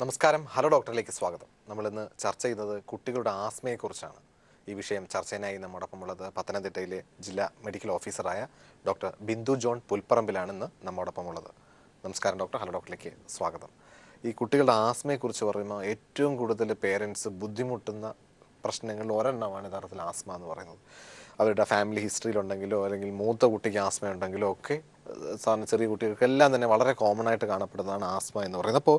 നമസ്കാരം. ഹലോ ഡോക്ടറിലേക്ക് സ്വാഗതം. നമ്മളിന്ന് ചർച്ച ചെയ്യുന്നത് കുട്ടികളുടെ ആസ്മയെക്കുറിച്ചാണ്. ഈ വിഷയം ചർച്ചയിനായി നമ്മോടൊപ്പമുള്ളത് പത്തനംതിട്ടയിലെ ജില്ലാ മെഡിക്കൽ ഓഫീസറായ ഡോക്ടർ ബിന്ദു ജോൺ പുൽപ്പറമ്പിലാണ് ഇന്ന് നമ്മോടൊപ്പമുള്ളത്. നമസ്കാരം ഡോക്ടർ. ഹലോ ഡോക്ടറിലേക്ക് സ്വാഗതം. ഈ കുട്ടികളുടെ ആസ്മയെക്കുറിച്ച് പറയുമ്പോൾ ഏറ്റവും കൂടുതൽ പേരൻസ് ബുദ്ധിമുട്ടുന്ന പ്രശ്നങ്ങളിൽ ഒരെണ്ണമാണ് യഥാർത്ഥത്തിൽ ആസ്മ എന്ന് പറയുന്നത്. അവരുടെ ഫാമിലി ഹിസ്റ്ററിയിലുണ്ടെങ്കിലോ അല്ലെങ്കിൽ മൂത്ത കുട്ടിക്ക് ആസ്മ ഉണ്ടെങ്കിലോ ഒക്കെ സാധാരണ ചെറിയ കുട്ടികൾക്കെല്ലാം തന്നെ വളരെ കോമൺ ആയിട്ട് കാണപ്പെടുന്നതാണ് ആസ്മ എന്ന് പറയുന്നത്. അപ്പോൾ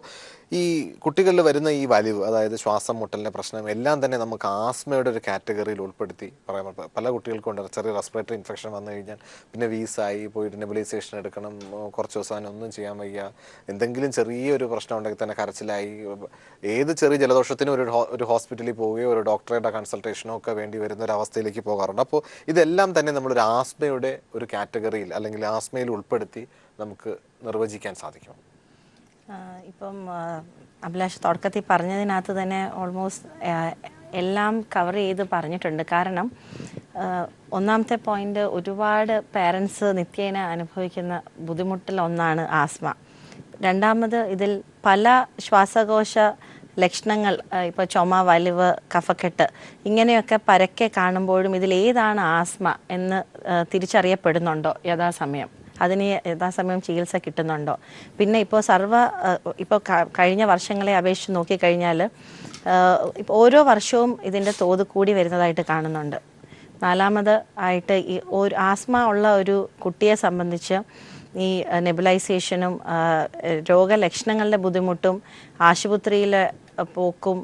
ഈ കുട്ടികളിൽ വരുന്ന ഈ വലിവ്, അതായത് ശ്വാസം മുട്ടലിൻ്റെ പ്രശ്നം എല്ലാം തന്നെ നമുക്ക് ആസ്മയുടെ ഒരു കാറ്റഗറിയിൽ ഉൾപ്പെടുത്തി പറയാൻ പറ്റും. പല കുട്ടികൾക്കും ഉണ്ട് ചെറിയ റെസ്പിറേറ്ററി ഇൻഫെക്ഷൻ വന്നു കഴിഞ്ഞാൽ പിന്നെ വീസായി പോയിട്ട് നെബുലൈസേഷൻ എടുക്കണം, കുറച്ച് ദിവസം അതിനൊന്നും ചെയ്യാൻ വയ്യ, എന്തെങ്കിലും ചെറിയൊരു പ്രശ്നം ഉണ്ടെങ്കിൽ തന്നെ കരച്ചിലായി, ഏത് ചെറിയ ജലദോഷത്തിനും ഒരു ഹോസ്പിറ്റലിൽ പോവുകയോ ഒരു ഡോക്ടറുടെ കൺസൾട്ടേഷനോ ഒക്കെ വേണ്ടി വരുന്ന ഒരു അവസ്ഥയിലേക്ക് പോകാറുണ്ട്. അപ്പോൾ ഇതെല്ലാം തന്നെ നമ്മളൊരു ആസ്മയുടെ ഒരു കാറ്റഗറിയിൽ അല്ലെങ്കിൽ ആസ്മയിൽ ഉൾപ്പെടുത്തി നമുക്ക് നിർവചിക്കാൻ സാധിക്കും. ഇപ്പം അഭിലാഷ് തുടക്കത്തിൽ പറഞ്ഞതിനകത്ത് തന്നെ ഓൾമോസ്റ്റ് എല്ലാം കവർ ചെയ്ത് പറഞ്ഞിട്ടുണ്ട്. കാരണം ഒന്നാമത്തെ പോയിന്റ്, ഒരുപാട് പേരൻസ് നിത്യേന അനുഭവിക്കുന്ന ബുദ്ധിമുട്ടിലൊന്നാണ് ആസ്മ. രണ്ടാമത്, ഇതിൽ പല ശ്വാസകോശ ലക്ഷണങ്ങൾ, ഇപ്പോൾ ചുമ, വലിവ്, കഫക്കെട്ട് ഇങ്ങനെയൊക്കെ പരക്കെ കാണുമ്പോഴും ഇതിലേതാണ് ആസ്മ എന്ന് തിരിച്ചറിയപ്പെടുന്നുണ്ടോ യഥാസമയം, അതിന് യഥാസമയം ചികിത്സ കിട്ടുന്നുണ്ടോ? പിന്നെ ഇപ്പോൾ ഇപ്പോൾ കഴിഞ്ഞ വർഷങ്ങളെ അപേക്ഷിച്ച് നോക്കിക്കഴിഞ്ഞാൽ ഇപ്പോൾ ഓരോ വർഷവും ഇതിൻ്റെ തോത് കൂടി വരുന്നതായിട്ട് കാണുന്നുണ്ട്. നാലാമത് ആയിട്ട് ഈ ആസ്മ ഉള്ള ഒരു കുട്ടിയെ സംബന്ധിച്ച് ഈ നെബുലൈസേഷനും രോഗലക്ഷണങ്ങളുടെ ബുദ്ധിമുട്ടും ആശുപത്രിയിലെ പോക്കും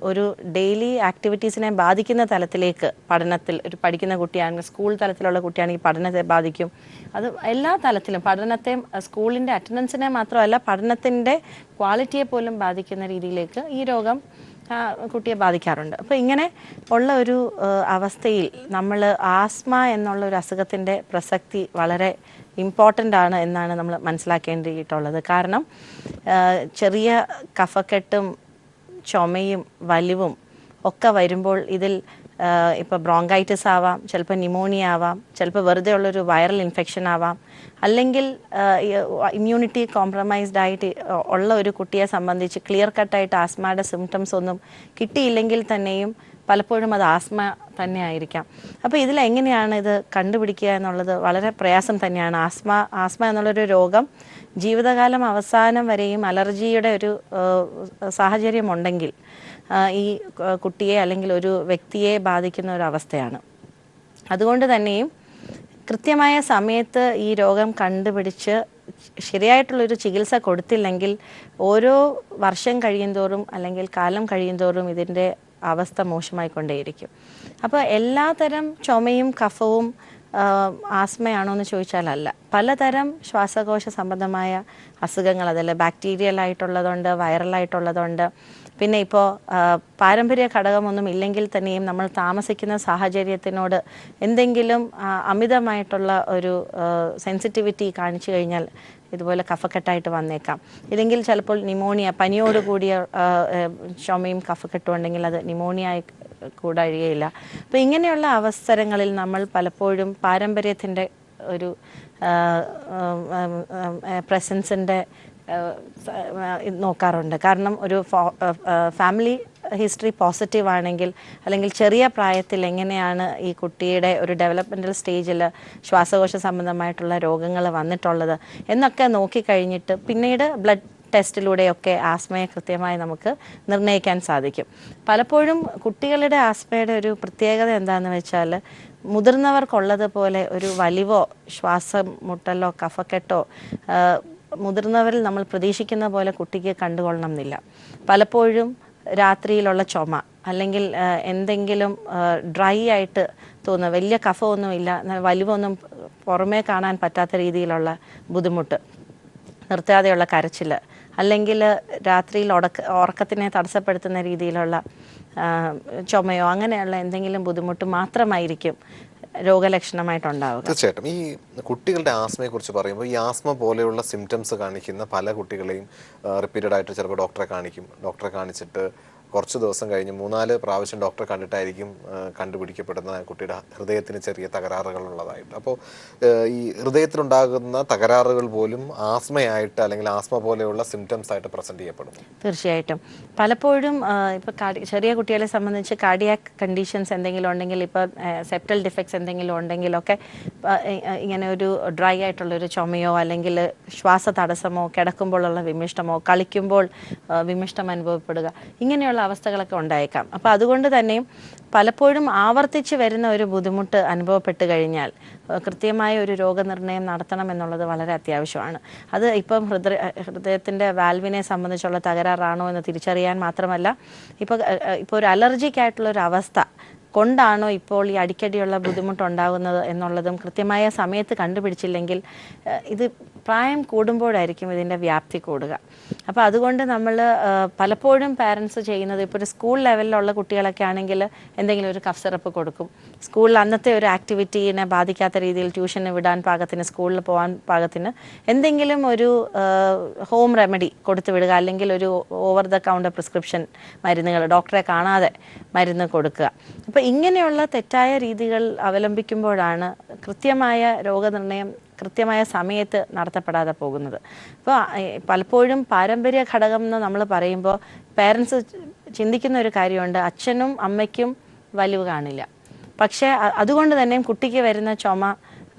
ഒരു ഡെയിലി ആക്ടിവിറ്റീസിനെ ബാധിക്കുന്ന തലത്തിലേക്ക് പഠനത്തിൽ പഠിക്കുന്ന കുട്ടിയാണെങ്കിൽ, സ്കൂൾ തലത്തിലുള്ള കുട്ടിയാണെങ്കിൽ പഠനത്തെ ബാധിക്കും. അത് എല്ലാ തലത്തിലും പഠനത്തെ, സ്കൂളിൻ്റെ അറ്റൻഡൻസിനെ മാത്രമല്ല പഠനത്തിൻ്റെ ക്വാളിറ്റിയെ പോലും ബാധിക്കുന്ന രീതിയിലേക്ക് ഈ രോഗം കുട്ടിയെ ബാധിക്കാറുണ്ട്. അപ്പോൾ ഇങ്ങനെ ഉള്ള ഒരു അവസ്ഥയിൽ നമ്മൾ ആസ്മ എന്നുള്ള ഒരു അസുഖത്തിൻ്റെ പ്രസക്തി വളരെ ഇമ്പോർട്ടൻ്റ് ആണ് എന്നാണ് നമ്മൾ മനസ്സിലാക്കേണ്ടിയിട്ടുള്ളത്. കാരണം ചെറിയ കഫക്കെട്ടും ചുമയും വലിവും ഒക്കെ വരുമ്പോൾ ഇതിൽ ഇപ്പോൾ ബ്രോങ്കൈറ്റിസ് ആവാം, ചിലപ്പോൾ ന്യൂമോണിയ ആവാം, ചിലപ്പോൾ വെറുതെ ഉള്ളൊരു വൈറൽ ഇൻഫെക്ഷൻ ആവാം, അല്ലെങ്കിൽ ഇമ്മ്യൂണിറ്റി കോംപ്രമൈസ്ഡ് ആയിട്ട് ഉള്ള ഒരു കുട്ടിയെ സംബന്ധിച്ച് ക്ലിയർ കട്ടായിട്ട് ആസ്മയുടെ സിംറ്റംസ് ഒന്നും കിട്ടിയില്ലെങ്കിൽ തന്നെയും പലപ്പോഴും അത് ആസ്മ തന്നെ ആയിരിക്കാം. അപ്പോൾ ഇതിലെങ്ങനെയാണ് ഇത് കണ്ടുപിടിക്കുക എന്നുള്ളത് വളരെ പ്രയാസം തന്നെയാണ്. ആസ്മ എന്നുള്ളൊരു രോഗം ജീവിതകാലം അവസാനം വരെയും അലർജിയുടെ ഒരു സാഹചര്യമുണ്ടെങ്കിൽ ഈ കുട്ടിയെ അല്ലെങ്കിൽ ഒരു വ്യക്തിയെ ബാധിക്കുന്ന ഒരു അവസ്ഥയാണ്. അതുകൊണ്ട് തന്നെയും കൃത്യമായ സമയത്ത് ഈ രോഗം കണ്ടുപിടിച്ച് ശരിയായിട്ടുള്ളൊരു ചികിത്സ കൊടുത്തില്ലെങ്കിൽ ഓരോ വർഷം കഴിയുന്തോറും അല്ലെങ്കിൽ കാലം കഴിയുന്തോറും ഇതിൻ്റെ അവസ്ഥ മോശമായിക്കൊണ്ടേയിരിക്കും. അപ്പോൾ എല്ലാതരം ചുമയും കഫവും ആസ്മയാണോ എന്ന് ചോദിച്ചാലല്ല. പലതരം ശ്വാസകോശ സംബന്ധമായ അസുഖങ്ങൾ, അതല്ല ബാക്ടീരിയൽ ആയിട്ടുള്ളതുണ്ട്, വൈറലായിട്ടുള്ളതുണ്ട്. പിന്നെ ഇപ്പോൾ പാരമ്പര്യ ഘടകമൊന്നും ഇല്ലെങ്കിൽ തന്നെയും നമ്മൾ താമസിക്കുന്ന സാഹചര്യത്തിനോട് എന്തെങ്കിലും അമിതമായിട്ടുള്ള ഒരു സെൻസിറ്റിവിറ്റി കാണിച്ചു കഴിഞ്ഞാൽ ഇതുപോലെ കഫക്കെട്ടായിട്ട് വന്നേക്കാം. ഇല്ലെങ്കിൽ ചിലപ്പോൾ ന്യൂമോണിയ, പനിയോട് കൂടിയ ചുമയും കഫക്കെട്ടും ഉണ്ടെങ്കിൽ അത് ന്യൂമോണിയ ആയി കൂടാഴികയില്ല. അപ്പോൾ ഇങ്ങനെയുള്ള അവസരങ്ങളിൽ നമ്മൾ പലപ്പോഴും പാരമ്പര്യത്തിൻ്റെ ഒരു പ്രസൻസിൻ്റെ നോക്കാറുണ്ട്. കാരണം ഒരു ഫാമിലി ഹിസ്റ്ററി പോസിറ്റീവ് ആണെങ്കിൽ, അല്ലെങ്കിൽ ചെറിയ പ്രായത്തിൽ എങ്ങനെയാണ് ഈ കുട്ടിയുടെ ഒരു ഡെവലപ്മെൻ്റൽ സ്റ്റേജിൽ ശ്വാസകോശ സംബന്ധമായിട്ടുള്ള രോഗങ്ങൾ വന്നിട്ടുള്ളത് എന്നൊക്കെ നോക്കിക്കഴിഞ്ഞിട്ട് പിന്നീട് ബ്ലഡ് ടെസ്റ്റിലൂടെയൊക്കെ ആസ്മയെ കൃത്യമായി നമുക്ക് നിർണ്ണയിക്കാൻ സാധിക്കും. പലപ്പോഴും കുട്ടികളുടെ ആസ്മയുടെ ഒരു പ്രത്യേകത എന്താണെന്ന് വെച്ചാൽ, മുതിർന്നവർക്കുള്ളതുപോലെ ഒരു വലിവോ ശ്വാസം മുട്ടലോ കഫക്കെട്ടോ മുതിർന്നവരിൽ നമ്മൾ പ്രതീക്ഷിക്കുന്ന പോലെ കുട്ടിക്ക് കണ്ടുകൊള്ളണം എന്നില്ല. പലപ്പോഴും രാത്രിയിലുള്ള ചുമ, അല്ലെങ്കിൽ എന്തെങ്കിലും ഡ്രൈ ആയിട്ട് തോന്നുക, വലിയ കഫമൊന്നുമില്ല, വലിവൊന്നും പുറമേ കാണാൻ പറ്റാത്ത രീതിയിലുള്ള ബുദ്ധിമുട്ട്, നിർത്താതെയുള്ള കരച്ചിൽ, അല്ലെങ്കിൽ രാത്രിയിൽ ഉറക്കത്തിനെ തടസ്സപ്പെടുത്തുന്ന രീതിയിലുള്ള ചുമയോ അങ്ങനെയുള്ള എന്തെങ്കിലും ബുദ്ധിമുട്ട് മാത്രമായിരിക്കും രോഗലക്ഷണമായിട്ടുണ്ടാവുക. തീർച്ചയായിട്ടും ഈ കുട്ടികളുടെ ആസ്മയെക്കുറിച്ച് പറയുമ്പോൾ ഈ ആസ്മ പോലെയുള്ള സിംറ്റംസ് കാണിക്കുന്ന പല കുട്ടികളെയും റിപ്പീറ്റഡ് ആയിട്ട് ചിലപ്പോൾ ഡോക്ടറെ കാണിക്കും. ഡോക്ടറെ കാണിച്ചിട്ട് കുറച്ച് ദിവസം കഴിഞ്ഞ് 3-4 പ്രാവശ്യം ഡോക്ടറെ കണ്ടിട്ടായിരിക്കും കണ്ടുപിടിക്കപ്പെടുന്ന കുട്ടിയുടെ ഹൃദയത്തിന് ചെറിയ തകരാറുകൾ ഉള്ളതായിട്ട്. അപ്പോൾ ഈ ഹൃദയത്തിലുണ്ടാകുന്ന തകരാറുകൾ പോലും ആസ്മയായിട്ട് അല്ലെങ്കിൽ ആസ്മ പോലെയുള്ള സിംറ്റംസ് ആയിട്ട് പ്രസന്റ് ചെയ്യപ്പെടുന്നു. തീർച്ചയായിട്ടും പലപ്പോഴും ഇപ്പോൾ ചെറിയ കുട്ടികളെ സംബന്ധിച്ച് കാർഡിയാക് കണ്ടീഷൻസ് എന്തെങ്കിലും ഉണ്ടെങ്കിൽ, ഇപ്പോൾ സെപ്റ്റൽ ഡിഫക്ട്സ് എന്തെങ്കിലും ഉണ്ടെങ്കിലൊക്കെ ഇങ്ങനെ ഒരു ഡ്രൈ ആയിട്ടുള്ളൊരു ചുമയോ അല്ലെങ്കിൽ ശ്വാസ തടസ്സമോ, കിടക്കുമ്പോഴുള്ള വിമിഷ്ടമോ, കളിക്കുമ്പോൾ വിമിഷ്ടം അനുഭവപ്പെടുക, ഇങ്ങനെയുള്ള അവസ്ഥകളൊക്കെ ഉണ്ടായേക്കാം. അപ്പോൾ അതുകൊണ്ട് തന്നെയും പലപ്പോഴും ആവർത്തിച്ച് വരുന്ന ഒരു ബുദ്ധിമുട്ട് അനുഭവപ്പെട്ട് കഴിഞ്ഞാൽ കൃത്യമായ ഒരു രോഗനിർണയം നടത്തണം എന്നുള്ളത് വളരെ അത്യാവശ്യമാണ്. അത് ഇപ്പം ഹൃദയത്തിൻ്റെ വാൽവിനെ സംബന്ധിച്ചുള്ള തകരാറാണോ എന്ന് തിരിച്ചറിയാൻ മാത്രമല്ല, ഇപ്പോൾ ഒരു അലർജിക് ആയിട്ടുള്ളൊരു അവസ്ഥ കൊണ്ടാണോ ഇപ്പോൾ ഈ അടിക്കടിയുള്ള ബുദ്ധിമുട്ടുണ്ടാകുന്നത് എന്നുള്ളതും കൃത്യമായ സമയത്ത് കണ്ടുപിടിച്ചില്ലെങ്കിൽ ഇത് പ്രായം കൂടുമ്പോഴായിരിക്കും ഇതിൻ്റെ വ്യാപ്തി കൂടുക. അപ്പോൾ അതുകൊണ്ട് നമ്മൾ പലപ്പോഴും പാരൻസ് ചെയ്യുന്നത്, ഇപ്പോൾ ഒരു സ്കൂൾ ലെവലിലുള്ള കുട്ടികളൊക്കെ ആണെങ്കിൽ എന്തെങ്കിലും ഒരു കഫ് സിറപ്പ് കൊടുക്കും. സ്കൂളിൽ അന്നത്തെ ഒരു ആക്ടിവിറ്റീനെ ബാധിക്കാത്ത രീതിയിൽ ട്യൂഷന് വിടാൻ പാകത്തിന്, സ്കൂളിൽ പോകാൻ പാകത്തിന് എന്തെങ്കിലും ഒരു ഹോം റെമഡി കൊടുത്തു വിടുക, അല്ലെങ്കിൽ ഒരു ഓവർ ദ കൗണ്ടർ പ്രിസ്ക്രിപ്ഷൻ മരുന്നുകൾ, ഡോക്ടറെ കാണാതെ മരുന്ന് കൊടുക്കുക. അപ്പോൾ ഇങ്ങനെയുള്ള തെറ്റായ രീതികൾ അവലംബിക്കുമ്പോഴാണ് കൃത്യമായ രോഗനിർണയം കൃത്യമായ സമയത്ത് നടത്തപ്പെടാതെ പോകുന്നത്. അപ്പോൾ പലപ്പോഴും പാരമ്പര്യ ഘടകം എന്ന് നമ്മൾ പറയുമ്പോൾ പേരൻസ് ചിന്തിക്കുന്ന ഒരു കാര്യമുണ്ട്, അച്ഛനും അമ്മയ്ക്കും വലിവ് കാണില്ല, പക്ഷേ അതുകൊണ്ട് തന്നെ കുട്ടിക്ക് വരുന്ന ചുമ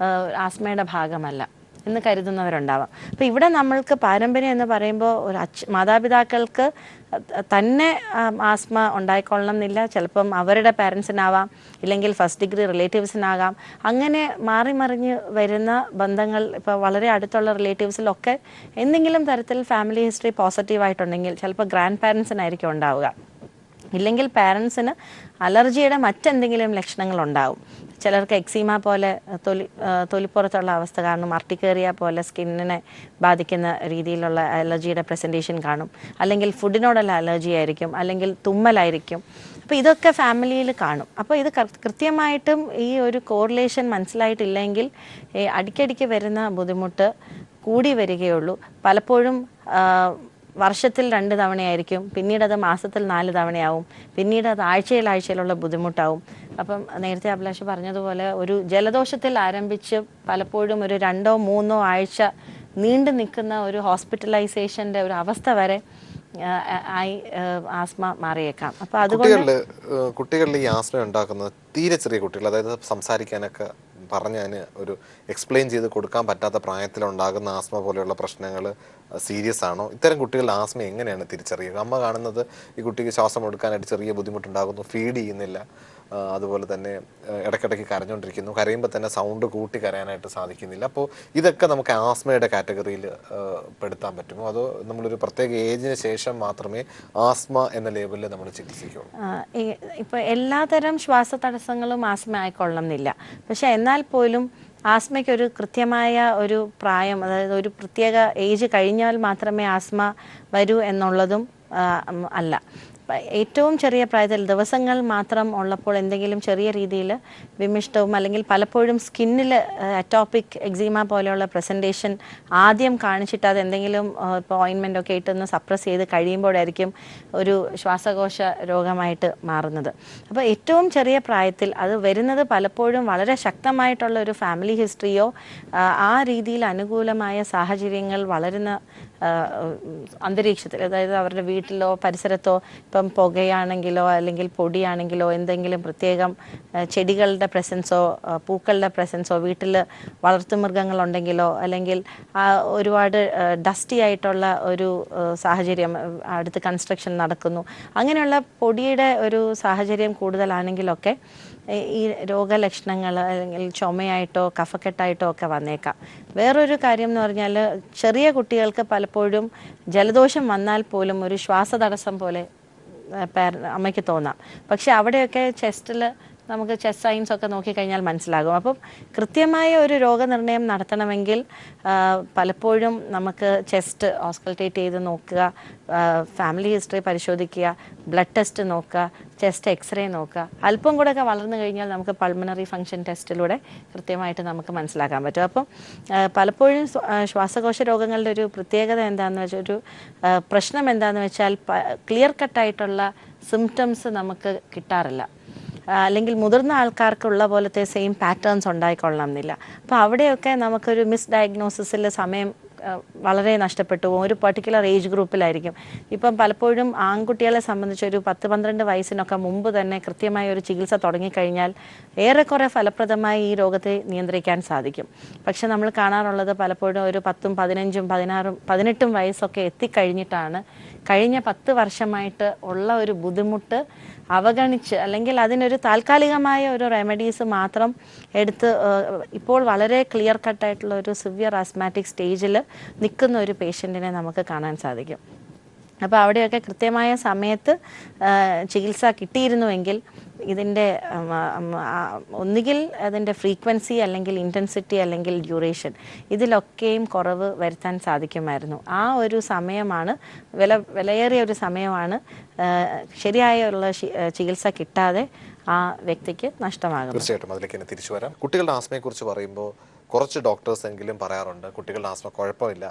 ആസ്മയുടെ ഭാഗമല്ല എന്ന് കരുതുന്നവരുണ്ടാവാം. അപ്പോൾ ഇവിടെ നമ്മൾക്ക് പാരമ്പര്യം എന്ന് പറയുമ്പോൾ ഒരു മാതാപിതാക്കൾക്ക് തന്നെ ആസ്മ ഉണ്ടായിക്കൊള്ളണം എന്നില്ല. ചിലപ്പം അവരുടെ പാരൻസിനാവാം, ഇല്ലെങ്കിൽ ഫസ്റ്റ് ഡിഗ്രി റിലേറ്റീവ്സിനാകാം. അങ്ങനെ മാറി മറിഞ്ഞ് വരുന്ന ബന്ധങ്ങൾ, ഇപ്പോൾ വളരെ അടുത്തുള്ള റിലേറ്റീവ്സിലൊക്കെ എന്തെങ്കിലും തരത്തിൽ ഫാമിലി ഹിസ്റ്ററി പോസിറ്റീവായിട്ടുണ്ടെങ്കിൽ ചിലപ്പോൾ ഗ്രാൻഡ് പാരൻസിനായിരിക്കും ഉണ്ടാവുക. ഇല്ലെങ്കിൽ പാരൻസിന് അലർജിയുടെ മറ്റെന്തെങ്കിലും ലക്ഷണങ്ങളുണ്ടാവും. ചിലർക്ക് എക്സീമ പോലെ തൊലിപ്പുറത്തുള്ള അവസ്ഥ കാണും, അർട്ടിക്കേറിയ പോലെ സ്കിന്നിനെ ബാധിക്കുന്ന രീതിയിലുള്ള അലർജിയുടെ പ്രസൻറ്റേഷൻ കാണും, അല്ലെങ്കിൽ ഫുഡിനോടുള്ള അലർജി ആയിരിക്കും, അല്ലെങ്കിൽ തുമ്മലായിരിക്കും. അപ്പോൾ ഇതൊക്കെ ഫാമിലിയിൽ കാണും. അപ്പോൾ ഇത് കൃത്യമായിട്ടും ഈ ഒരു കോറിലേഷൻ മനസ്സിലായിട്ടില്ലെങ്കിൽ അടിക്കടിക്ക് വരുന്ന ബുദ്ധിമുട്ട് കൂടി വരികയുള്ളൂ. പലപ്പോഴും വർഷത്തിൽ 2 തവണയായിരിക്കും, പിന്നീട് അത് മാസത്തിൽ 4 തവണയാവും, പിന്നീട് അത് ആഴ്ചയിലുള്ള ബുദ്ധിമുട്ടാവും. അപ്പം നേരത്തെ അഭിലാഷ് പറഞ്ഞതുപോലെ ഒരു ജലദോഷത്തിൽ ആരംഭിച്ച് പലപ്പോഴും ഒരു 2-3 ആഴ്ച നീണ്ടു നിൽക്കുന്ന ഒരു ഹോസ്പിറ്റലൈസേഷൻ്റെ ഒരു അവസ്ഥ വരെ ആയി ആസ്മ മാറിയേക്കാം. അപ്പോൾ അതുകൊണ്ട് കുട്ടികളിൽ ഈ ആസ്മ ഉണ്ടാക്കുന്നത് തീരെ ചെറിയ കുട്ടികൾ, അതായത് സംസാരിക്കാനൊക്കെ പറഞ്ഞതിന് ഒരു എക്സ്പ്ലെയിൻ ചെയ്ത് കൊടുക്കാൻ പറ്റാത്ത പ്രായത്തിലുണ്ടാകുന്ന ആസ്മ പോലെയുള്ള പ്രശ്നങ്ങൾ സീരിയസ് ആണോ? ഇത്തരം കുട്ടികളുടെ ആസ്മ എങ്ങനെയാണ് തിരിച്ചറിയുക? അമ്മ കാണുന്നത് ഈ കുട്ടിക്ക് ശ്വാസം എടുക്കാനായിട്ട് ചെറിയ ബുദ്ധിമുട്ടുണ്ടാകുന്നു, ഫീഡ് ചെയ്യുന്നില്ല, അതുപോലെ തന്നെ ഇടയ്ക്കിടയ്ക്ക് കരഞ്ഞുകൊണ്ടിരിക്കുന്നു, കരയുമ്പോൾ തന്നെ സൗണ്ട് കൂട്ടി കരയാനായിട്ട് സാധിക്കുന്നില്ല. അപ്പോൾ ഇതൊക്കെ നമുക്ക് ആസ്മയുടെ കാറ്റഗറിയിൽ പെടുത്താൻ പറ്റുമോ? അതോ നമ്മളൊരു പ്രത്യേക ഏജിന് ശേഷം മാത്രമേ ആസ്മ എന്ന ലേബലിൽ നമ്മൾ ചികിത്സിക്കുള്ളൂ? ഇപ്പോൾ എല്ലാതരം ശ്വാസ തടസ്സങ്ങളും ആസ്മ ആയിക്കൊള്ളണം എന്നില്ല. പക്ഷെ എന്നാൽ പോലും ആസ്മയ്ക്ക് ഒരു കൃത്യമായ ഒരു പ്രായം, അതായത് ഒരു പ്രത്യേക ഏജ് കഴിഞ്ഞാൽ മാത്രമേ ആസ്മ വരൂ എന്നുള്ളതും അല്ല. ഏറ്റവും ചെറിയ പ്രായത്തിൽ ദിവസങ്ങൾ മാത്രം ഉള്ളപ്പോൾ എന്തെങ്കിലും ചെറിയ രീതിയിൽ വിമിഷ്ടവും, അല്ലെങ്കിൽ പലപ്പോഴും സ്കിന്നിൽ അറ്റോപ്പിക് എക്സീമ പോലെയുള്ള പ്രസൻറ്റേഷൻ ആദ്യം കാണിച്ചിട്ട് അത് എന്തെങ്കിലും ഇപ്പോൾ ഓയിൻമെൻ്റ് ഒക്കെ ഇട്ടൊന്ന് സപ്രസ് ചെയ്ത് കഴിയുമ്പോഴായിരിക്കും ഒരു ശ്വാസകോശ രോഗമായിട്ട് മാറുന്നത്. അപ്പോൾ ഏറ്റവും ചെറിയ പ്രായത്തിൽ അത് വരുന്നത് പലപ്പോഴും വളരെ ശക്തമായിട്ടുള്ള ഒരു ഫാമിലി ഹിസ്റ്ററിയോ ആ രീതിയിൽ അനുകൂലമായ സാഹചര്യങ്ങൾ വളരുന്ന അന്തരീക്ഷത്തിൽ, അതായത് അവരുടെ വീട്ടിലോ പരിസരത്തോ ഇപ്പം പുകയാണെങ്കിലോ അല്ലെങ്കിൽ പൊടിയാണെങ്കിലോ എന്തെങ്കിലും പ്രത്യേകം ചെടികളുടെ പ്രസൻസോ പൂക്കളുടെ പ്രസൻസോ വീട്ടിൽ വളർത്തുമൃഗങ്ങളുണ്ടെങ്കിലോ അല്ലെങ്കിൽ ഒരുപാട് ഡസ്റ്റി ആയിട്ടുള്ള ഒരു സാഹചര്യം, അടുത്ത് കൺസ്ട്രക്ഷൻ നടക്കുന്നു, അങ്ങനെയുള്ള പൊടിയുടെ ഒരു സാഹചര്യം കൂടുതലാണെങ്കിലൊക്കെ ഈ രോഗലക്ഷണങ്ങൾ അല്ലെങ്കിൽ ചുമയായിട്ടോ കഫക്കെട്ടായിട്ടോ ഒക്കെ വന്നേക്കാം. വേറൊരു കാര്യം എന്ന് പറഞ്ഞാൽ ചെറിയ കുട്ടികൾക്ക് പലപ്പോഴും ജലദോഷം വന്നാൽ പോലും ഒരു ശ്വാസതടസ്സം പോലെ അമ്മയ്ക്ക് തോന്നാം. പക്ഷെ അവിടെയൊക്കെ ചെസ്റ്റിൽ നമുക്ക് ചെസ്റ്റ് സൈൻസ് ഒക്കെ നോക്കിക്കഴിഞ്ഞാൽ മനസ്സിലാകും. അപ്പം കൃത്യമായ ഒരു രോഗനിർണയം നടത്തണമെങ്കിൽ പലപ്പോഴും നമുക്ക് ചെസ്റ്റ് ഓസ്കൾട്ടേറ്റ് ചെയ്ത് നോക്കുക, ഫാമിലി ഹിസ്റ്ററി പരിശോധിക്കുക, ബ്ലഡ് ടെസ്റ്റ് നോക്കുക, ചെസ്റ്റ് എക്സ്റേ നോക്കുക. അല്പം കൂടെയൊക്കെ വളർന്നു കഴിഞ്ഞാൽ നമുക്ക് പൾമണറി ഫംഗ്ഷൻ ടെസ്റ്റിലൂടെ കൃത്യമായിട്ട് നമുക്ക് മനസ്സിലാക്കാൻ പറ്റും. അപ്പം പലപ്പോഴും ശ്വാസകോശ രോഗങ്ങളുടെ ഒരു പ്രത്യേകത എന്താണെന്ന് വെച്ചാൽ, ഒരു പ്രശ്നം എന്താണെന്ന് വെച്ചാൽ ക്ലിയർ കട്ടായിട്ടുള്ള സിംറ്റംസ് നമുക്ക് കിട്ടാറില്ല. അല്ലെങ്കിൽ മുതിർന്ന ആൾക്കാർക്കുള്ള പോലത്തെ സെയിം പാറ്റേൺസ് ഉണ്ടായിക്കൊള്ളണം എന്നില്ല. അപ്പോൾ അവിടെയൊക്കെ നമുക്കൊരു മിസ് ഡയഗ്നോസിസിൽ സമയം വളരെ നഷ്ടപ്പെട്ടു പോകും. ഒരു പർട്ടിക്കുലർ ഏജ് ഗ്രൂപ്പിലായിരിക്കും. ഇപ്പം പലപ്പോഴും ആൺകുട്ടികളെ സംബന്ധിച്ച് ഒരു 10-12 വയസ്സിനൊക്കെ മുമ്പ് തന്നെ കൃത്യമായ ഒരു ചികിത്സ തുടങ്ങിക്കഴിഞ്ഞാൽ ഏറെക്കുറെ ഫലപ്രദമായി ഈ രോഗത്തെ നിയന്ത്രിക്കാൻ സാധിക്കും. പക്ഷെ നമ്മൾ കാണാറുള്ളത് പലപ്പോഴും ഒരു 10, 15, 16, 18 വയസ്സൊക്കെ എത്തിക്കഴിഞ്ഞിട്ടാണ് കഴിഞ്ഞ 10 വർഷമായിട്ട് ഉള്ള ഒരു ബുദ്ധിമുട്ട് അവഗണിച്ച്, അല്ലെങ്കിൽ അതിനൊരു താൽക്കാലികമായ ഒരു റെമഡീസ് മാത്രം എടുത്ത് ഇപ്പോൾ വളരെ ക്ലിയർ കട്ടായിട്ടുള്ള ഒരു സിവിയർ ആസ്മാറ്റിക് സ്റ്റേജിൽ നിൽക്കുന്ന ഒരു പേഷ്യൻറ്റിനെ നമുക്ക് കാണാൻ സാധിക്കും. അപ്പോൾ അവിടെയൊക്കെ കൃത്യമായ സമയത്ത് ചികിത്സ കിട്ടിയിരുന്നുവെങ്കിൽ ഇതിൻ്റെ ഒന്നുകിൽ അതിൻ്റെ ഫ്രീക്വൻസി, അല്ലെങ്കിൽ ഇൻറ്റൻസിറ്റി, അല്ലെങ്കിൽ ഡ്യൂറേഷൻ, ഇതിലൊക്കെയും കുറവ് വരുത്താൻ സാധിക്കുമായിരുന്നു. ആ ഒരു സമയമാണ് വിലയേറിയ ഒരു സമയമാണ് ശരിയായുള്ള ചികിത്സ കിട്ടാതെ ആ വ്യക്തിക്ക് നഷ്ടമാകും. തീർച്ചയായിട്ടും അതിലേക്ക് തന്നെ തിരിച്ചു വരാം. കുട്ടികളുടെ ആസ്മയെക്കുറിച്ച് പറയുമ്പോൾ കുറച്ച് ഡോക്ടേഴ്സ് എങ്കിലും പറയാറുണ്ട് കുട്ടികളുടെ ആസ്മ കുഴപ്പമില്ല,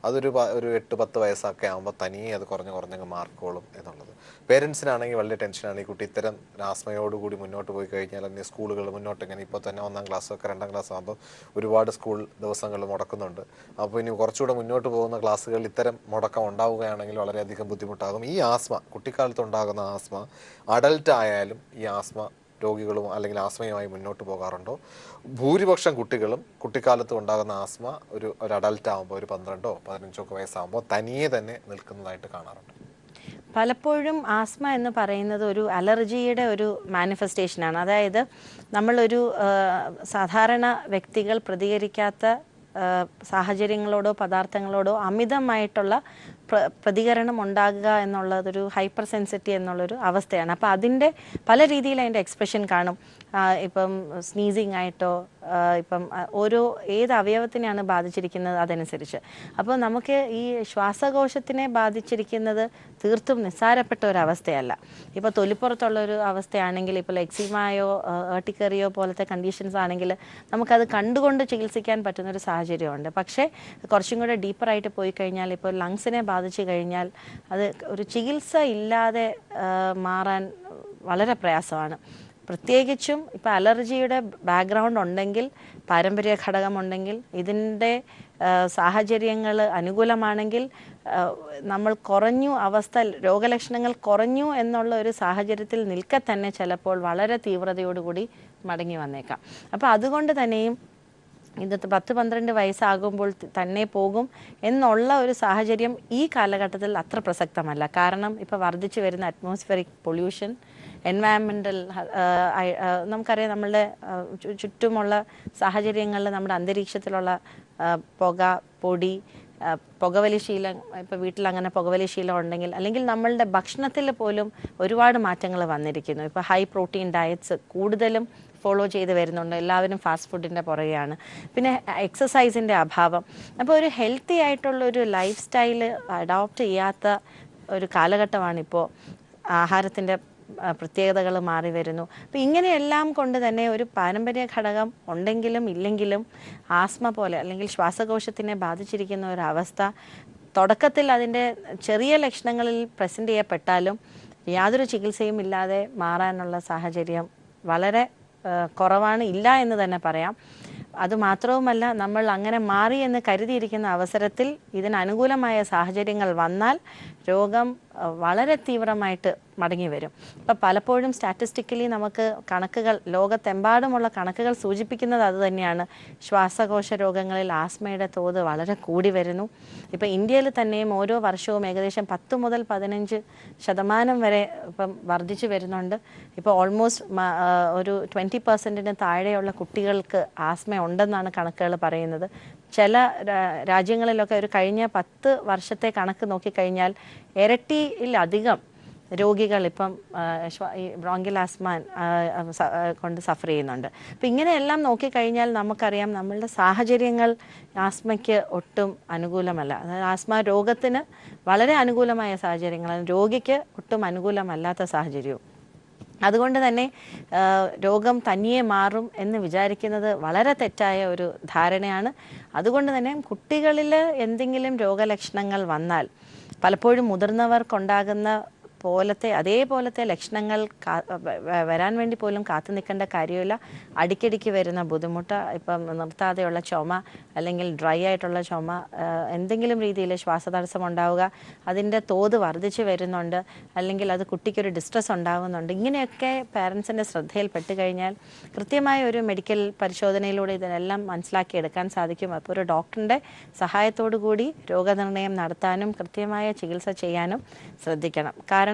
അതൊരു 8-10 വയസ്സൊക്കെ ആകുമ്പോൾ തനിയെ അത് കുറഞ്ഞങ്ങ് മാർക്കോളും എന്നുള്ളത്. പേരൻസിനാണെങ്കിൽ വലിയ ടെൻഷനാണ്. ഈ കുട്ടി ഇത്തരം ആസ്മയോടുകൂടി മുന്നോട്ട് പോയി കഴിഞ്ഞാൽ അല്ലെങ്കിൽ സ്കൂളുകൾ മുന്നോട്ട് ഇങ്ങനെ ഇപ്പോൾ തന്നെ 1ാം ക്ലാസ്സൊക്കെ 2ാം ക്ലാസ് ആകുമ്പോൾ ഒരുപാട് സ്കൂൾ ദിവസങ്ങൾ മുടക്കുന്നുണ്ട്. അപ്പോൾ ഇനി കുറച്ചുകൂടെ മുന്നോട്ട് പോകുന്ന ക്ലാസ്സുകളിൽ ഇത്തരം മുടക്കം ഉണ്ടാവുകയാണെങ്കിൽ വളരെയധികം ബുദ്ധിമുട്ടാകും. ഈ ആസ്മ, കുട്ടിക്കാലത്ത് ഉണ്ടാകുന്ന ആസ്മ അഡൽട്ട് ആയാലും ഈ ആസ്മ രോഗികളും അല്ലെങ്കിൽ ആസ്മയുമായി മുന്നോട്ട് പോകാറുണ്ടോ? ഭൂരിപക്ഷം കുട്ടികളും കുട്ടിക്കാലത്ത് ഉണ്ടാകുന്ന ആസ്മ ഒരു അഡൽട്ട് ആകുമ്പോൾ ഒരു 12-15 വയസ്സാകുമ്പോൾ തനിയെ തന്നെ നിൽക്കുന്നതായിട്ട് കാണാറുണ്ട്. പലപ്പോഴും ആസ്മ എന്ന് പറയുന്നത് ഒരു അലർജിയുടെ ഒരു മാനിഫെസ്റ്റേഷനാണ്. അതായത് നമ്മളൊരു സാധാരണ വ്യക്തികൾ പ്രതികരിക്കാത്ത സാഹചര്യങ്ങളോടോ പദാർത്ഥങ്ങളോടോ അമിതമായിട്ടുള്ള പ്രതികരണം ഉണ്ടാകുക എന്നുള്ളതൊരു ഹൈപ്പർ സെൻസിറ്റിവ് എന്നുള്ളൊരു അവസ്ഥയാണ്. അപ്പോൾ അതിൻ്റെ പല രീതിയിൽ അതിൻ്റെ എക്സ്പ്രഷൻ കാണും. ഇപ്പം സ്നീസിങ് ആയിട്ടോ, ഇപ്പം ഏത് അവയവത്തിനെയാണ് ബാധിച്ചിരിക്കുന്നത് അതനുസരിച്ച്. അപ്പോൾ നമുക്ക് ഈ ശ്വാസകോശത്തിനെ ബാധിച്ചിരിക്കുന്നത് തീർത്തും നിസ്സാരപ്പെട്ട ഒരു അവസ്ഥയല്ല. ഇപ്പോൾ തൊലിപ്പുറത്തുള്ളൊരു അവസ്ഥയാണെങ്കിൽ, ഇപ്പോൾ എക്സിമയോ ഏർട്ടിക്കറിയോ പോലത്തെ കണ്ടീഷൻസ് ആണെങ്കിൽ നമുക്കത് കണ്ടുകൊണ്ട് ചികിത്സിക്കാൻ പറ്റുന്നൊരു സാഹചര്യമുണ്ട്. പക്ഷേ കുറച്ചും കൂടെ ഡീപ്പറായിട്ട് പോയി കഴിഞ്ഞാൽ, ഇപ്പോൾ ലങ്സിനെ ബാധിച്ചു കഴിഞ്ഞാൽ അത് ഒരു ചികിത്സ ഇല്ലാതെ മാറാൻ വളരെ പ്രയാസമാണ്. പ്രത്യേകിച്ചും ഇപ്പോൾ അലർജിയുടെ ബാക്ക്ഗ്രൗണ്ട് ഉണ്ടെങ്കിൽ, പാരമ്പര്യ ഘടകമുണ്ടെങ്കിൽ, ഇതിൻ്റെ സാഹചര്യങ്ങൾ അനുകൂലമാണെങ്കിൽ, നമ്മൾ രോഗലക്ഷണങ്ങൾ കുറഞ്ഞു എന്നുള്ള ഒരു സാഹചര്യത്തിൽ നിൽക്കെ തന്നെ ചിലപ്പോൾ വളരെ തീവ്രതയോടുകൂടി മടങ്ങി വന്നേക്കാം. അപ്പോൾ അതുകൊണ്ട് തന്നെയും ഇത് 10-12 വയസ്സാകുമ്പോൾ തന്നെ പോകും എന്നുള്ള ഒരു സാഹചര്യം ഈ കാലഘട്ടത്തിൽ അത്ര പ്രസക്തമല്ല. കാരണം ഇപ്പോൾ വർദ്ധിച്ചു വരുന്ന അറ്റ്മോസ്ഫിയറിക് പൊല്യൂഷൻ, എൻവയറമെൻ്റൽ, നമുക്കറിയാം നമ്മളുടെ ചുറ്റുമുള്ള സാഹചര്യങ്ങളിൽ നമ്മുടെ അന്തരീക്ഷത്തിലുള്ള പുക, പൊടി, പുകവലി ശീലം, ഇപ്പോൾ വീട്ടിൽ അങ്ങനെ പുകവലി ശീലം ഉണ്ടെങ്കിൽ, അല്ലെങ്കിൽ നമ്മളുടെ ഭക്ഷണത്തിൽ പോലും ഒരുപാട് മാറ്റങ്ങൾ വന്നിരിക്കുന്നു. ഇപ്പോൾ ഹൈ പ്രോട്ടീൻ ഡയറ്റ്സ് കൂടുതലും ഫോളോ ചെയ്ത് വരുന്നുണ്ട്. എല്ലാവരും ഫാസ്റ്റ് ഫുഡിൻ്റെ പുറകെയാണ്. പിന്നെ എക്സസൈസിൻ്റെ അഭാവം. അപ്പോൾ ഒരു ഹെൽത്തി ആയിട്ടുള്ളൊരു ലൈഫ് സ്റ്റൈല് അഡോപ്റ്റ് ചെയ്യാത്ത ഒരു കാലഘട്ടമാണിപ്പോൾ. ആഹാരത്തിൻ്റെ പ്രത്യേകതകൾ മാറി വരുന്നു. അപ്പോൾ ഇങ്ങനെയെല്ലാം കൊണ്ട് തന്നെ ഒരു പാരമ്പര്യ ഘടകം ഉണ്ടെങ്കിലും ഇല്ലെങ്കിലും ആസ്മ പോലെ, അല്ലെങ്കിൽ ശ്വാസകോശത്തിനെ ബാധിച്ചിരിക്കുന്ന ഒരവസ്ഥ തുടക്കത്തിൽ അതിൻ്റെ ചെറിയ ലക്ഷണങ്ങളിൽ പ്രസൻറ്റ് ചെയ്യപ്പെട്ടാലും യാതൊരു ചികിത്സയും ഇല്ലാതെ മാറാനുള്ള സാഹചര്യം വളരെ കുറവാണ്, ഇല്ല എന്ന് തന്നെ പറയാം. അതുമാത്രവുമല്ല, നമ്മൾ അങ്ങനെ മാറി എന്ന് കരുതിയിരിക്കുന്ന അവസരത്തിൽ ഇതിനനുകൂലമായ സാഹചര്യങ്ങൾ വന്നാൽ രോഗം വളരെ തീവ്രമായിട്ട് മടങ്ങി വരും. ഇപ്പം പലപ്പോഴും സ്റ്റാറ്റിസ്റ്റിക്കലി നമുക്ക് കണക്കുകൾ, ലോകത്തെമ്പാടുമുള്ള കണക്കുകൾ സൂചിപ്പിക്കുന്നത് അതുതന്നെയാണ്. ശ്വാസകോശ രോഗങ്ങളിൽ ആസ്മയുടെ തോത് വളരെ കൂടി വരുന്നു. ഇപ്പം ഇന്ത്യയിൽ തന്നെയും ഓരോ വർഷവും ഏകദേശം 10 മുതൽ 15% വരെ ഇപ്പം വർദ്ധിച്ചു വരുന്നുണ്ട്. ഇപ്പോൾ ഓൾമോസ്റ്റ് ഒരു 20% താഴെയുള്ള കുട്ടികൾക്ക് ആസ്മ ഉണ്ടെന്നാണ് കണക്കുകൾ പറയുന്നത്. ചില രാജ്യങ്ങളിലൊക്കെ ഒരു കഴിഞ്ഞ 10 വർഷത്തെ കണക്ക് നോക്കിക്കഴിഞ്ഞാൽ ഇരട്ടിയിലധികം രോഗികൾ ഇപ്പം ഈ ബ്രോങ്കിയൽ ആസ്മ കൊണ്ട് സഫർ ചെയ്യുന്നുണ്ട്. അപ്പം ഇങ്ങനെയെല്ലാം നോക്കിക്കഴിഞ്ഞാൽ നമുക്കറിയാം നമ്മളുടെ സാഹചര്യങ്ങൾ ആസ്മയ്ക്ക് ഒട്ടും അനുകൂലമല്ല. അതായത് ആസ്മ രോഗത്തിന് വളരെ അനുകൂലമായ സാഹചര്യങ്ങളാണ്, രോഗിക്ക് ഒട്ടും അനുകൂലമല്ലാത്ത സാഹചര്യവും. അതുകൊണ്ട് തന്നെ രോഗം തനിയെ മാറും എന്ന് വിചാരിക്കുന്നത് വളരെ തെറ്റായ ഒരു ധാരണയാണ്. അതുകൊണ്ട് തന്നെ കുട്ടികളിൽ എന്തെങ്കിലും രോഗലക്ഷണങ്ങൾ വന്നാൽ പലപ്പോഴും മുതിർന്നവർക്കുണ്ടാകുന്ന അതേപോലത്തെ ലക്ഷണങ്ങൾ വരാൻ വേണ്ടി പോലും കാത്തു നിൽക്കേണ്ട കാര്യമില്ല. അടിക്കടിക്ക് വരുന്ന ബുദ്ധിമുട്ട്, ഇപ്പം നിർത്താതെയുള്ള ചുമ അല്ലെങ്കിൽ ഡ്രൈ ആയിട്ടുള്ള ചുമ, എന്തെങ്കിലും രീതിയിൽ ശ്വാസതടസ്സം ഉണ്ടാവുക, അതിൻ്റെ തോത് വർദ്ധിച്ചു വരുന്നുണ്ട്, അല്ലെങ്കിൽ അത് കുട്ടിക്കൊരു ഡിസ്ട്രെസ് ഉണ്ടാകുന്നുണ്ട്, ഇങ്ങനെയൊക്കെ പാരൻസിൻ്റെ ശ്രദ്ധയിൽപ്പെട്ട് കഴിഞ്ഞാൽ കൃത്യമായ ഒരു മെഡിക്കൽ പരിശോധനയിലൂടെ ഇതിനെല്ലാം മനസ്സിലാക്കിയെടുക്കാൻ സാധിക്കും. അപ്പോൾ ഒരു ഡോക്ടറിൻ്റെ സഹായത്തോടു കൂടി രോഗനിർണയം നടത്താനും കൃത്യമായ ചികിത്സ ചെയ്യാനും ശ്രദ്ധിക്കണം. കാരണം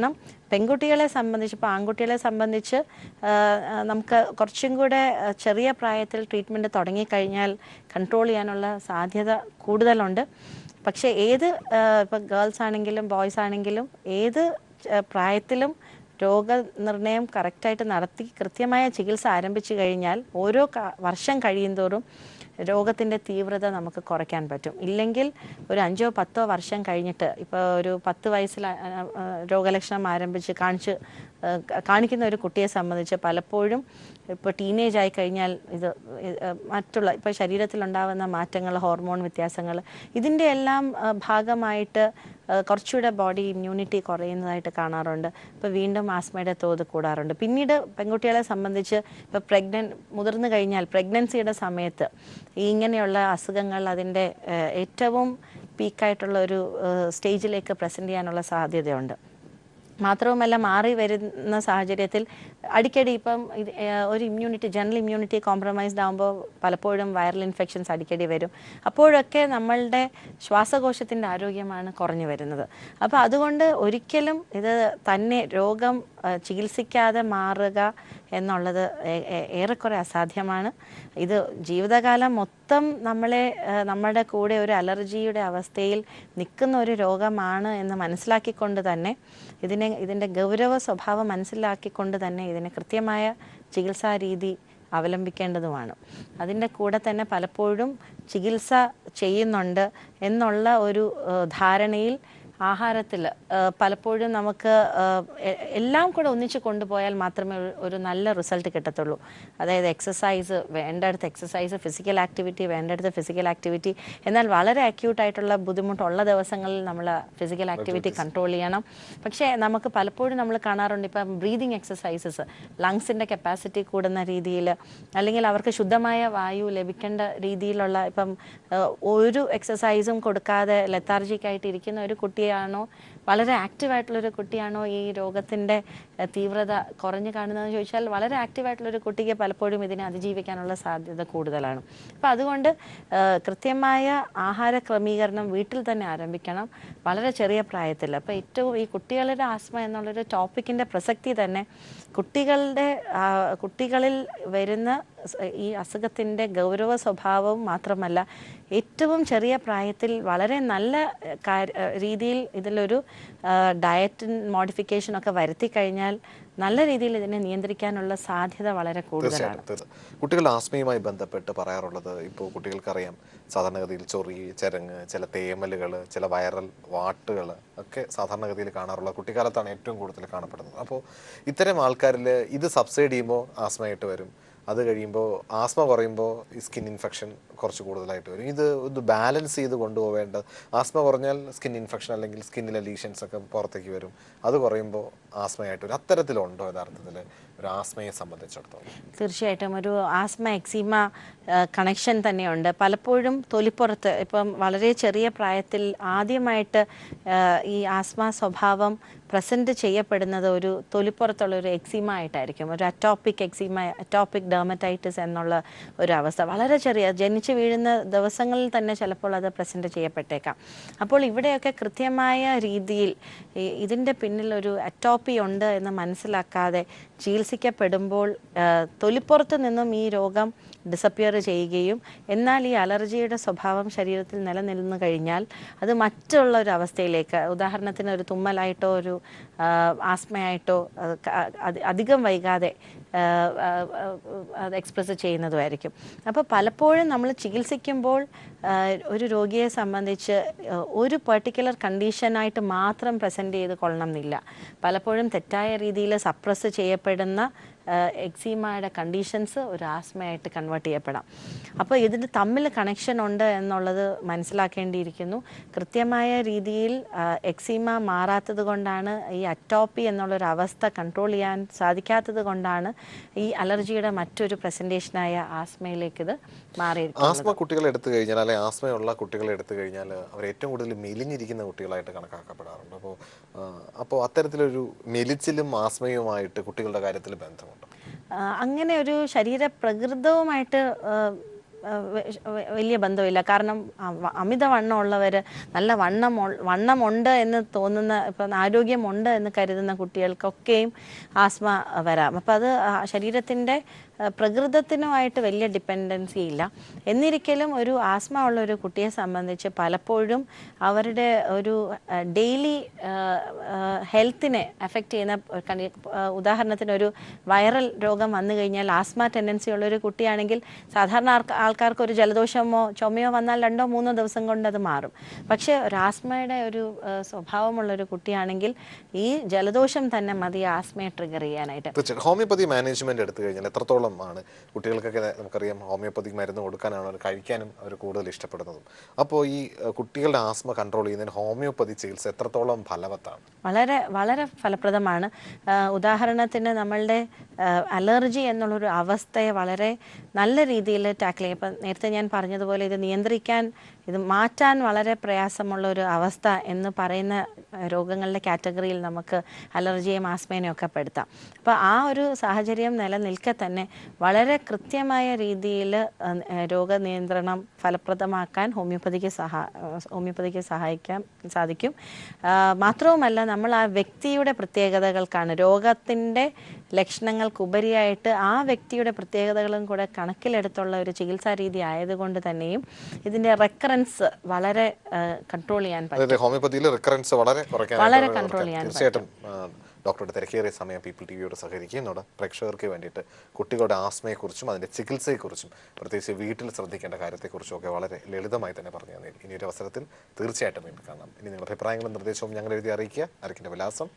പെൺകുട്ടികളെ സംബന്ധിച്ച്, ഇപ്പോൾ ആൺകുട്ടികളെ സംബന്ധിച്ച് നമുക്ക് കുറച്ചും കൂടെ ചെറിയ പ്രായത്തിൽ ട്രീറ്റ്മെൻറ്റ് തുടങ്ങിക്കഴിഞ്ഞാൽ കൺട്രോൾ ചെയ്യാനുള്ള സാധ്യത കൂടുതലുണ്ട്. പക്ഷേ ഇപ്പോൾ ഗേൾസ് ആണെങ്കിലും ബോയ്സ് ആണെങ്കിലും ഏത് പ്രായത്തിലും രോഗനിർണയം കറക്റ്റായിട്ട് നടത്തി കൃത്യമായ ചികിത്സ ആരംഭിച്ചു കഴിഞ്ഞാൽ ഓരോ വർഷം കഴിയുന്തോറും രോഗത്തിൻ്റെ തീവ്രത നമുക്ക് കുറയ്ക്കാൻ പറ്റും. ഇല്ലെങ്കിൽ ഒരു 5-10 വർഷം കഴിഞ്ഞിട്ട്, ഇപ്പോൾ ഒരു 10 വയസ്സിൽ രോഗലക്ഷണം ആരംഭിച്ച് കാണിക്കുന്ന ഒരു കുട്ടിയെ സംബന്ധിച്ച് പലപ്പോഴും ഇപ്പോൾ ടീനേജ് ആയി കഴിഞ്ഞാൽ മറ്റുള്ള ഇപ്പോൾ ശരീരത്തിലുണ്ടാകുന്ന മാറ്റങ്ങൾ, ഹോർമോൺ വ്യത്യാസങ്ങൾ, ഇതിൻ്റെ എല്ലാം ഭാഗമായിട്ട് കുറച്ചുകൂടെ ബോഡി ഇമ്മ്യൂണിറ്റി കുറയുന്നതായിട്ട് കാണാറുണ്ട്. ഇപ്പോൾ വീണ്ടും ആസ്മയുടെ തോത് കൂടാറുണ്ട്. പിന്നീട് പെൺകുട്ടികളെ സംബന്ധിച്ച് ഇപ്പോൾ മുതിർന്നു കഴിഞ്ഞാൽ പ്രഗ്നൻസിയുടെ സമയത്ത് ഇങ്ങനെയുള്ള അസുഖങ്ങൾ അതിൻ്റെ ഏറ്റവും പീക്കായിട്ടുള്ള ഒരു സ്റ്റേജിലേക്ക് പ്രസൻറ്റ് ചെയ്യാനുള്ള സാധ്യതയുണ്ട്. മാത്രവുമല്ല, മാറി വരുന്ന സാഹചര്യത്തിൽ അടിക്കടി ഇപ്പം ഒരു ജനറൽ ഇമ്മ്യൂണിറ്റി കോംപ്രമൈസ്ഡ് ആകുമ്പോൾ പലപ്പോഴും വൈറൽ ഇൻഫെക്ഷൻസ് അടിക്കടി വരും. അപ്പോഴൊക്കെ നമ്മളുടെ ശ്വാസകോശത്തിൻ്റെ ആരോഗ്യമാണ് കുറഞ്ഞു വരുന്നത്. അപ്പോൾ അതുകൊണ്ട് ഒരിക്കലും ഇത് തന്നെ രോഗം ചികിത്സിക്കാതെ മാറുക എന്നുള്ളത് ഏറെക്കുറെ അസാധ്യമാണ്. ഇത് ജീവിതകാലം മൊത്തം നമ്മുടെ കൂടെ ഒരു അലർജിയുടെ അവസ്ഥയിൽ നിൽക്കുന്ന ഒരു രോഗമാണ് എന്ന് മനസ്സിലാക്കിക്കൊണ്ട് തന്നെ ഇതിൻ്റെ ഗൗരവ സ്വഭാവം മനസ്സിലാക്കിക്കൊണ്ട് തന്നെ ഇതിന് കൃത്യമായ ചികിത്സാ രീതി അവലംബിക്കേണ്ടതുമാണ്. അതിൻ്റെ കൂടെ തന്നെ പലപ്പോഴും ചികിത്സ ചെയ്യുന്നുണ്ട് എന്നുള്ള ഒരു ധാരണയിൽ ആഹാരത്തിൽ പലപ്പോഴും നമുക്ക് എല്ലാം കൂടെ ഒന്നിച്ച് കൊണ്ടുപോയാൽ മാത്രമേ ഒരു നല്ല റിസൾട്ട് കിട്ടത്തുള്ളൂ. അതായത് വേണ്ടടുത്ത് എക്സസൈസ്, ഫിസിക്കൽ ആക്ടിവിറ്റി വേണ്ടടുത്ത് ഫിസിക്കൽ ആക്ടിവിറ്റി. എന്നാൽ വളരെ അക്യൂട്ടായിട്ടുള്ള ബുദ്ധിമുട്ടുള്ള ദിവസങ്ങളിൽ നമ്മൾ ഫിസിക്കൽ ആക്ടിവിറ്റി കൺട്രോൾ ചെയ്യണം. പക്ഷേ നമുക്ക് പലപ്പോഴും നമ്മൾ കാണാറുണ്ട്, ഇപ്പം ബ്രീതിങ് എക്സസൈസസ് ലങ്സിൻ്റെ കപ്പാസിറ്റി കൂടുന്ന രീതിയിൽ, അല്ലെങ്കിൽ അവർക്ക് ശുദ്ധമായ വായു ലഭിക്കേണ്ട രീതിയിലുള്ള, ഇപ്പം ഒരു എക്സസൈസും കൊടുക്കാതെ ലെത്താർജിക്കായിട്ട് ഇരിക്കുന്ന ഒരു കുട്ടിയാണോ, വളരെ ആക്റ്റീവായിട്ടുള്ളൊരു കുട്ടിയാണോ ഈ രോഗത്തിൻ്റെ തീവ്രത കുറഞ്ഞു കാണുന്നതെന്ന് ചോദിച്ചാൽ വളരെ ആക്റ്റീവായിട്ടുള്ളൊരു കുട്ടിക്ക് പലപ്പോഴും ഇതിനെ അതിജീവിക്കാനുള്ള സാധ്യത കൂടുതലാണ്. അപ്പോൾ അതുകൊണ്ട് കൃത്യമായ ആഹാര ക്രമീകരണം വീട്ടിൽ തന്നെ ആരംഭിക്കണം വളരെ ചെറിയ പ്രായത്തിൽ. അപ്പോൾ ഏറ്റവും ഈ കുട്ടികളുടെ ആസ്മ എന്നുള്ളൊരു ടോപ്പിക്കിൻ്റെ പ്രസക്തി തന്നെ കുട്ടികളിൽ വരുന്ന ഈ അസുഖത്തിൻ്റെ ഗൗരവ സ്വഭാവവും മാത്രമല്ല, ഏറ്റവും ചെറിയ പ്രായത്തിൽ വളരെ നല്ല രീതിയിൽ ഇതിലൊരു ഡയറ്റ് മോഡിഫിക്കേഷനൊക്കെ വരുത്തി കഴിഞ്ഞാൽ നല്ല രീതിയിൽ ഇതിനെ നിയന്ത്രിക്കാനുള്ള സാധ്യത വളരെ കൂടുതലാണ്. കുട്ടികളുടെ ആസ്മയുമായി ബന്ധപ്പെട്ട് പറയാറുള്ളത്, ഇപ്പോൾ കുട്ടികൾക്കറിയാം സാധാരണഗതിയിൽ ചൊറി, ചരങ്ങ്, ചില തേമലുകൾ, ചില വൈറൽ വാട്ടുകൾ ഒക്കെ സാധാരണഗതിയിൽ കാണാറുള്ള കുട്ടിക്കാലത്താണ് ഏറ്റവും കൂടുതൽ കാണപ്പെടുന്നത്. അപ്പോൾ ഇത്തരം ആൾക്കാരിൽ ഇത് സബ്സൈഡ് ചെയ്യുമ്പോൾ ആസ്മയായിട്ട് വരും, അത് കഴിയുമ്പോൾ ആസ്മ കുറയുമ്പോൾ ഈ സ്കിൻ ഇൻഫെക്ഷൻ കുറച്ച് കൂടുതലായിട്ട് വരും. ഇത് ബാലൻസ് ചെയ്ത് കൊണ്ടുപോവേണ്ട, ആസ്മ കുറഞ്ഞാൽ സ്കിൻ ഇൻഫെക്ഷൻ അല്ലെങ്കിൽ സ്കിന്നിലെ ലീഷൻസ് ഒക്കെ പുറത്തേക്ക് വരും, അത് കുറയുമ്പോൾ ആസ്മയായിട്ട് വരും. അത്തരത്തിലുണ്ടോ യഥാർത്ഥത്തിൽ ഒരു ആസ്മയെ സംബന്ധിച്ചിടത്തോളം? തീർച്ചയായിട്ടും ഒരു ആസ്മ എക്സീമ കണക്ഷൻ തന്നെയുണ്ട്. പലപ്പോഴും തൊലിപ്പുറത്ത്, ഇപ്പം വളരെ ചെറിയ പ്രായത്തിൽ ആദ്യമായിട്ട് ഈ ആസ്മ സ്വഭാവം പ്രസൻറ്റ് ചെയ്യപ്പെടുന്നത് ഒരു തൊലിപ്പുറത്തുള്ളൊരു എക്സീമ ആയിട്ടായിരിക്കും. ഒരു അറ്റോപ്പിക് ഡെർമറ്റൈറ്റിസ് എന്നുള്ള ഒരു അവസ്ഥ വളരെ ജനിച്ച അടിച്ചു വീഴുന്ന ദിവസങ്ങളിൽ തന്നെ ചിലപ്പോൾ അത് പ്രസൻറ്റ് ചെയ്യപ്പെട്ടേക്കാം. അപ്പോൾ ഇവിടെയൊക്കെ കൃത്യമായ രീതിയിൽ ഇതിൻ്റെ പിന്നിൽ ഒരു അറ്റോപ്പി ഉണ്ട് എന്ന് മനസ്സിലാക്കാതെ ചികിത്സിക്കപ്പെടുമ്പോൾ തൊലിപ്പുറത്ത് നിന്നും ഈ രോഗം ഡിസപ്പിയർ ചെയ്യുകയും എന്നാൽ ഈ അലർജിയുടെ സ്വഭാവം ശരീരത്തിൽ നിലനിന്ന് കഴിഞ്ഞാൽ അത് മറ്റുള്ള ഒരു അവസ്ഥയിലേക്ക്, ഉദാഹരണത്തിന് ഒരു തുമ്മലായിട്ടോ ഒരു ആസ്മയായിട്ടോ അധികം വൈകാതെ അത് എക്സ്പ്രസ് ചെയ്യുന്നതുമായിരിക്കും. അപ്പോൾ പലപ്പോഴും നമ്മൾ ചികിത്സിക്കുമ്പോൾ ഒരു രോഗിയെ സംബന്ധിച്ച് ഒരു പെർട്ടിക്കുലർ കണ്ടീഷനായിട്ട് മാത്രം പ്രസൻറ്റ് ചെയ്ത് കൊള്ളണം എന്നില്ല. പലപ്പോഴും തെറ്റായ രീതിയിൽ സപ്രസ് ചെയ്യപ്പെടുന്ന എക്സീമയുടെ കണ്ടീഷൻസ് ഒരു ആസ്മയായിട്ട് കൺവേർട്ട് ചെയ്യപ്പെടാം. അപ്പോൾ ഇതിന് തമ്മിൽ കണക്ഷൻ ഉണ്ട് എന്നുള്ളത് മനസ്സിലാക്കേണ്ടിയിരിക്കുന്നു. കൃത്യമായ രീതിയിൽ എക്സീമ മാറാത്തത് കൊണ്ടാണ്, ഈ അറ്റോപ്പി എന്നുള്ളൊരു അവസ്ഥ കൺട്രോൾ ചെയ്യാൻ സാധിക്കാത്തത് കൊണ്ടാണ് ഈ അലർജിയുടെ മറ്റൊരു പ്രസൻറ്റേഷനായ ആസ്മയിലേക്ക് ഇത് മാറിയിരിക്കുന്നത്. ആസ്മ കുട്ടികളെ എടുത്തു കഴിഞ്ഞാൽ, അല്ലെങ്കിൽ ആസ്മയുള്ള കുട്ടികളെ എടുത്തു കഴിഞ്ഞാൽ അവർ ഏറ്റവും കൂടുതൽ മെലിഞ്ഞിരിക്കുന്ന കുട്ടികളായിട്ട് കണക്കാക്കപ്പെടാറുണ്ട്. അപ്പോൾ അത്തരത്തിലൊരു മെലിച്ചിലും ആസ്മയുമായിട്ട് കുട്ടികളുടെ കാര്യത്തിൽ ബന്ധമുണ്ട്. അങ്ങനെ ഒരു ശരീരപ്രകൃതവുമായിട്ട് വലിയ ബന്ധമില്ല. കാരണം അമിതവണ്ണമുള്ളവർ, നല്ല വണ്ണമുണ്ട് എന്ന് തോന്നുന്ന, ഇപ്പം ആരോഗ്യമുണ്ട് എന്ന് കരുതുന്ന കുട്ടികൾക്കൊക്കെയും ആസ്മ വരാം. അപ്പം അത് ശരീരത്തിൻ്റെ പ്രകൃതത്തിനുമായിട്ട് വലിയ ഡിപ്പെൻഡൻസി ഇല്ല. എന്നിരിക്കലും ഒരു ആസ്മ ഉള്ള ഒരു കുട്ടിയെ സംബന്ധിച്ച് പലപ്പോഴും അവരുടെ ഒരു ഡെയിലി ഹെൽത്തിനെ അഫക്റ്റ് ചെയ്യുന്ന, ഉദാഹരണത്തിന് ഒരു വൈറൽ രോഗം വന്നു കഴിഞ്ഞാൽ ആസ്മ ടെൻഡൻസി ഉള്ളൊരു കുട്ടിയാണെങ്കിൽ സാധാരണ ആൾക്കാർക്ക് ഒരു ജലദോഷമോ ചുമയോ വന്നാൽ 2-3 ദിവസം കൊണ്ട് അത് മാറും. പക്ഷേ ഒരു ആസ്മയുടെ ഒരു സ്വഭാവമുള്ളൊരു കുട്ടിയാണെങ്കിൽ ഈ ജലദോഷം തന്നെ മതി ആസ്മയെ ട്രിഗർ ചെയ്യാനായിട്ട്. ഹോമിയോപ്പതി മാനേജ്മെന്റ് എടുത്തു കഴിഞ്ഞാൽ എത്രത്തോളം ആണ് കുട്ടികൾക്കൊക്കെ നമുക്കറിയാം ഹോമിയോപ്പതിക് മരുന്ന് കൊടുക്കാനാണ് അവർ കഴിക്കാനും അവർ കൂടുതൽ ഇഷ്ടപ്പെടുന്നതും. അപ്പോൾ ഈ കുട്ടികളുടെ ആസ്മ കൺട്രോൾ ചെയ്യുന്നതിന് ഹോമിയോപ്പതി ചികിത്സ എത്രത്തോളം ഫലവത്താണ്? വളരെ വളരെ ഫലപ്രദമാണ്. ഉദാഹരണത്തിന് നമ്മളുടെ അലർജി എന്നുള്ളൊരു അവസ്ഥയെ വളരെ നല്ല രീതിയിൽ ടാക്കിൾ ചെയ്യും. ഇപ്പം നേരത്തെ ഞാൻ പറഞ്ഞതുപോലെ ഇത് നിയന്ത്രിക്കാൻ, ഇത് മാറ്റാൻ വളരെ പ്രയാസമുള്ള ഒരു അവസ്ഥ എന്ന് പറയുന്ന രോഗങ്ങളുടെ കാറ്റഗറിയിൽ നമുക്ക് അലർജിയും ആസ്മേനെയും ഒക്കെ പെടുത്താം. അപ്പോൾ ആ ഒരു സാഹചര്യം നിലനിൽക്കെ തന്നെ വളരെ കൃത്യമായ രീതിയിൽ രോഗനിയന്ത്രണം ഫലപ്രദമാക്കാൻ ഹോമിയോപ്പതിക്ക് സഹായിക്കാൻ സാധിക്കും. മാത്രവുമല്ല, നമ്മൾ ആ വ്യക്തിയുടെ പ്രത്യേകതകൾക്കാണ്, രോഗത്തിൻ്റെ ലക്ഷണങ്ങൾക്കുപരിയായിട്ട് ആ വ്യക്തിയുടെ പ്രത്യേകതകളും കൂടെ കണക്കിലെടുത്തുള്ള ഒരു ചികിത്സാ രീതി ആയതുകൊണ്ട് തന്നെയും ഇതിൻ്റെ റെക്കറൻസ് വളരെ കൺട്രോൾ ചെയ്യാൻ പറ്റും. ഹോമിയോപ്പതിയിൽ റെക്കറൻസ് വളരെ കൺട്രോൾ ചെയ്യാൻ തീർച്ചയായിട്ടും ഡോക്ടറുടെ തിരക്കേറിയ സമയം പീപ്പിൾ ടിവിയോട് സഹകരിക്കുകയും നമ്മുടെ പ്രേക്ഷകർക്ക് വേണ്ടിയിട്ട് കുട്ടികളുടെ ആസ്മയെക്കുറിച്ചും അതിൻ്റെ ചികിത്സയെക്കുറിച്ചും പ്രത്യേകിച്ച് വീട്ടിൽ ശ്രദ്ധിക്കേണ്ട കാര്യത്തെക്കുറിച്ചും ഒക്കെ വളരെ ലളിതമായി തന്നെ പറഞ്ഞു തന്നിൽ. ഇനിയൊരു അവസരത്തിൽ തീർച്ചയായിട്ടും വീണ്ടും കാണാം. ഇനി നിങ്ങളുടെ അഭിപ്രായങ്ങളും നിർദ്ദേശവും ഞങ്ങൾ എഴുതി അറിയിക്കുക. അറിയിക്കേണ്ട വിലാസം: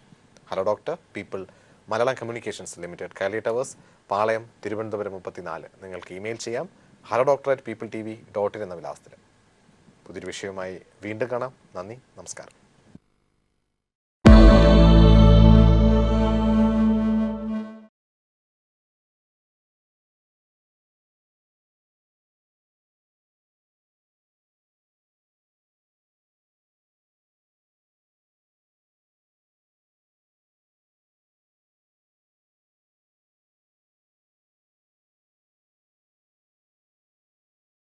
hello doctor, people, Malayalam communications limited, കാലി ടവേഴ്സ്, പാളയം, തിരുവനന്തപുരം 34. നിങ്ങൾക്ക് ഇമെയിൽ ചെയ്യാം hello@peopletv.in എന്ന വിലാസത്തിൽ. പുതിയൊരു വിഷയവുമായി വീണ്ടും കാണാം. നന്ദി, നമസ്കാരം.